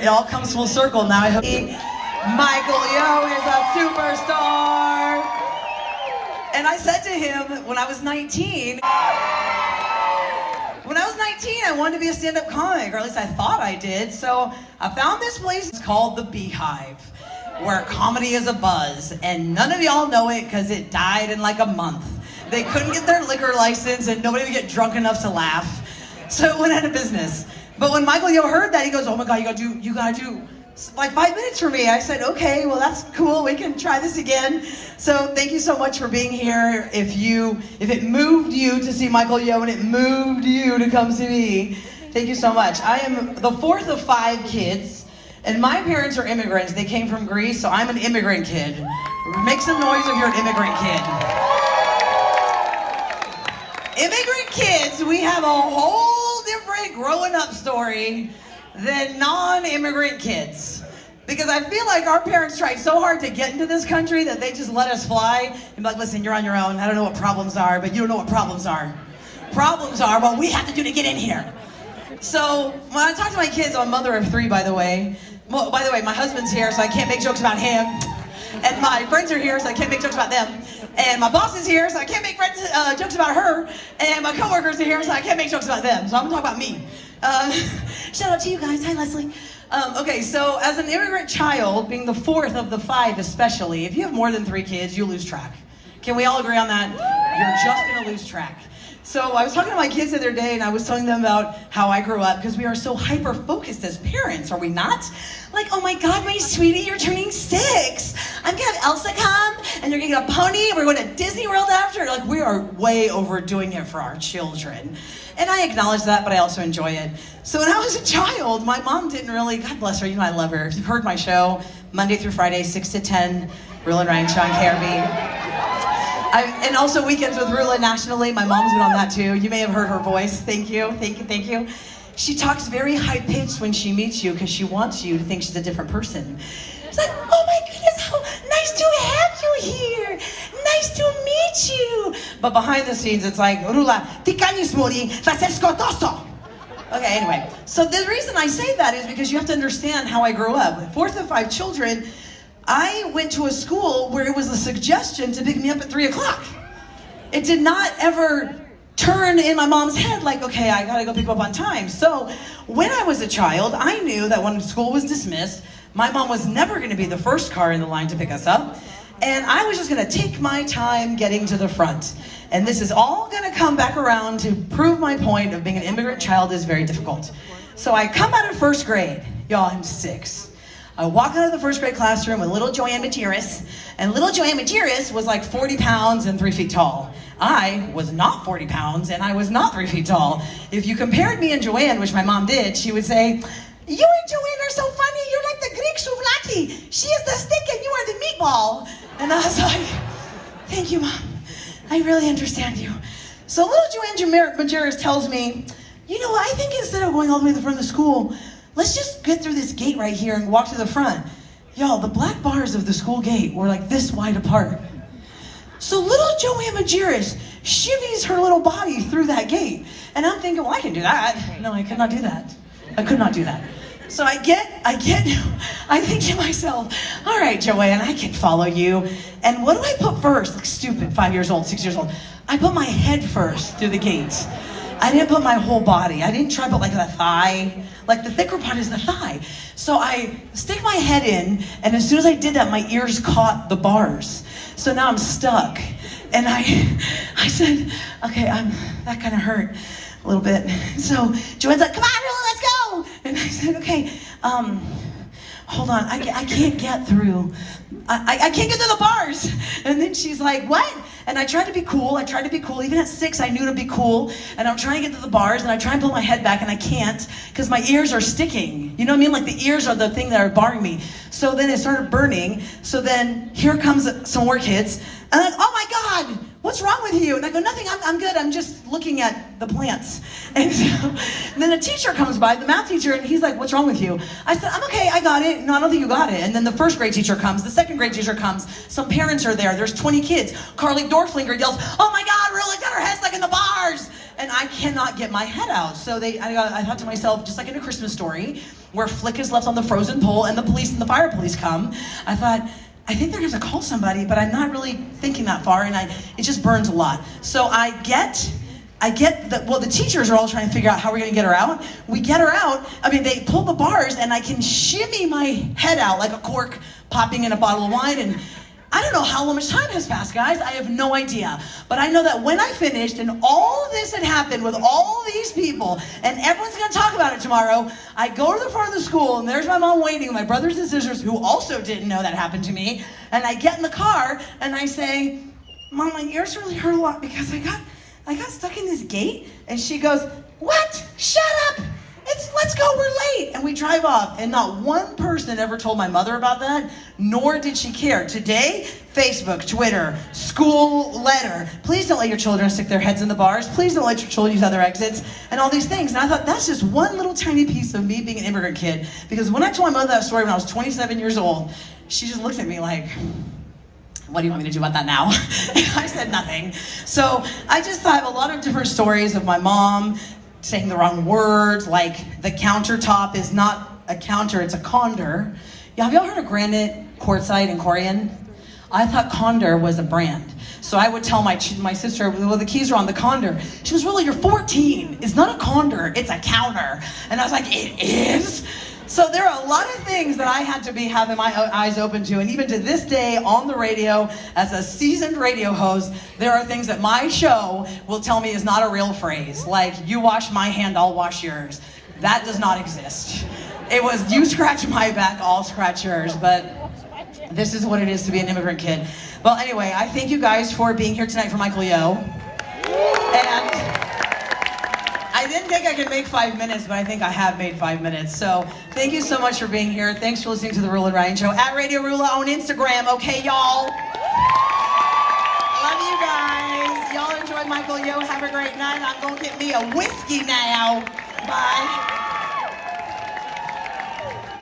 it all comes full circle. Now I hope Michael Yo is a superstar. And I said to him when I was 19, I wanted to be a stand-up comic, or at least I thought I did. So I found this place. It's called the Beehive, where comedy is a buzz. And none of y'all know it because it died in like a month. They couldn't get their liquor license and nobody would get drunk enough to laugh. So it went out of business. But when Michael Yo heard that, he goes, oh my God, you gotta do like 5 minutes for me. I said, okay, well that's cool. We can try this again. So thank you so much for being here. If it moved you to see Michael Yo and it moved you to come see me, thank you so much. I am the fourth of 5 kids, and my parents are immigrants. They came from Greece, so I'm an immigrant kid. Make some noise if you're an immigrant kid. Immigrant kids, we have a whole different growing up story than non-immigrant kids. Because I feel like our parents tried so hard to get into this country that they just let us fly and be like, listen, you're on your own. I don't know what problems are, but you don't know what problems are. Problems are what we have to do to get in here. So when I talk to my kids, I'm a mother of 3, by the way. Well, by the way, my husband's here, so I can't make jokes about him. And my friends are here, so I can't make jokes about them. And my boss is here, so I can't make jokes about her. And my coworkers are here, so I can't make jokes about them. So I'm gonna talk about me. Shout out to you guys. Hi, Leslie. Okay, so as an immigrant child, being the fourth of the 5 especially, if you have more than 3 kids, you lose track. Can we all agree on that? You're just gonna lose track. So I was talking to my kids the other day and I was telling them about how I grew up because we are so hyper-focused as parents, are we not? Like, oh my God, my sweetie, you're turning 6. I'm gonna have Elsa come and you're gonna get a pony and we're going to Disney World after. Like, we are way overdoing it for our children. And I acknowledge that, but I also enjoy it. So when I was a child, my mom didn't really, God bless her, you know I love her. If you've heard my show, Monday through Friday, 6 to 10, Roula and Ryan, Sean KRV. And also weekends with Roula nationally. My mom's been on that too. You may have heard her voice. Thank you. She talks very high-pitched when she meets you because she wants you to think she's a different person. It's like, oh my goodness, how nice to have you here. Nice to meet you. But behind the scenes, it's like, Roula, okay, anyway. So the reason I say that is because you have to understand how I grew up. Fourth of 5 children, I went to a school where it was a suggestion to pick me up at 3 o'clock. It did not ever turn in my mom's head like, okay, I gotta go pick up on time. So when I was a child, I knew that when school was dismissed, my mom was never gonna be the first car in the line to pick us up. And I was just gonna take my time getting to the front. And this is all gonna come back around to prove my point of being an immigrant child is very difficult. So I come out of first grade. Y'all, I'm 6. I walk out of the first grade classroom with little Joanne Majerus, and little Joanne Majerus was like 40 pounds and 3 feet tall. I was not 40 pounds and I was not 3 feet tall. If you compared me and Joanne, which my mom did, she would say, you and Joanne are so funny, you're like the Greek souvlaki. She is the stick and you are the meatball. And I was like, thank you, Mom. I really understand you. So little Joanne Majerus tells me, you know what, I think instead of going all the way to the front of the school, let's just get through this gate right here and walk to the front. Y'all, the black bars of the school gate were like this wide apart. So little Joanne Majerus shimmies her little body through that gate. And I'm thinking, well, I can do that. No, I could not do that. I could not do that. So I think to myself, all right, Joanne, I can follow you. And what do I put first? Like stupid, 5 years old, 6 years old. I put my head first through the gate. I didn't put my whole body. I didn't try to put like the thigh. Like the thicker part is the thigh. So I stick my head in, and as soon as I did that, my ears caught the bars. So now I'm stuck. And I said, okay, that kind of hurt a little bit. So Joanne's like, come on, Roula, let's go. And I said, okay, hold on, I can't get through. I can't get through the bars. And then she's like, what? And I tried to be cool. Even at 6, I knew to be cool. And I'm trying to get to the bars, and I try and pull my head back, and I can't, because my ears are sticking. You know what I mean? Like the ears are the thing that are barring me. So then it started burning. So then here comes some more kids. And I'm like, oh my God, what's wrong with you? And I go, nothing, I'm good. I'm just looking at the plants. And then a teacher comes by, the math teacher, and he's like, what's wrong with you? I said, I'm okay, I got it. No, I don't think you got it. And then the first grade teacher comes, the second grade teacher comes, some parents are there, there's 20 kids. Carly Dorflinger yells, oh my God, Roula got her head stuck in the bars. and I cannot get my head out. So I thought to myself, just like in A Christmas Story, where Flick is left on the frozen pole and the police and the fire police come, I thought, I think they're gonna call somebody, but I'm not really thinking that far, and it just burns a lot. So the teachers are all trying to figure out how we're gonna get her out. We get her out, they pull the bars, and I can shimmy my head out like a cork popping in a bottle of wine, and I don't know how much time has passed, guys. I have no idea. But I know that when I finished and all this had happened with all these people and everyone's gonna talk about it tomorrow, I go to the front of the school and there's my mom waiting, my brothers and sisters who also didn't know that happened to me. And I get in the car and I say, Mom, my ears really hurt a lot because I got stuck in this gate. And she goes, what? Shut up! Let's go, we're late. And we drive off, and not one person ever told my mother about that, nor did she care. Today, Facebook, Twitter, school letter. Please don't let your children stick their heads in the bars. Please don't let your children use other exits, and all these things. And I thought, that's just one little tiny piece of me being an immigrant kid. Because when I told my mother that story when I was 27 years old, she just looked at me like, what do you want me to do about that now? And I said nothing. So I just have a lot of different stories of my mom saying the wrong words, like the countertop is not a counter, it's a condor. Yeah, have y'all heard of granite, quartzite, and corian? I thought condor was a brand. So I would tell my sister, well, the keys are on the condor. She goes, Roula, you're 14. It's not a condor, it's a counter. And I was like, it is? So there are a lot of things that I had to be having my eyes open to, and even to this day on the radio, as a seasoned radio host, there are things that my show will tell me is not a real phrase, like, you wash my hand, I'll wash yours. That does not exist. It was, you scratch my back, I'll scratch yours, but this is what it is to be an immigrant kid. Well, anyway, I thank you guys for being here tonight for Michael Yo. And I didn't think I could make 5 minutes, but I think I have made 5 minutes. So thank you so much for being here. Thanks for listening to the Roula and Ryan Show at Radio Roula on Instagram. Okay, y'all? Love you guys. Y'all enjoy Michael Yo. Have a great night. I'm going to get me a whiskey now. Bye.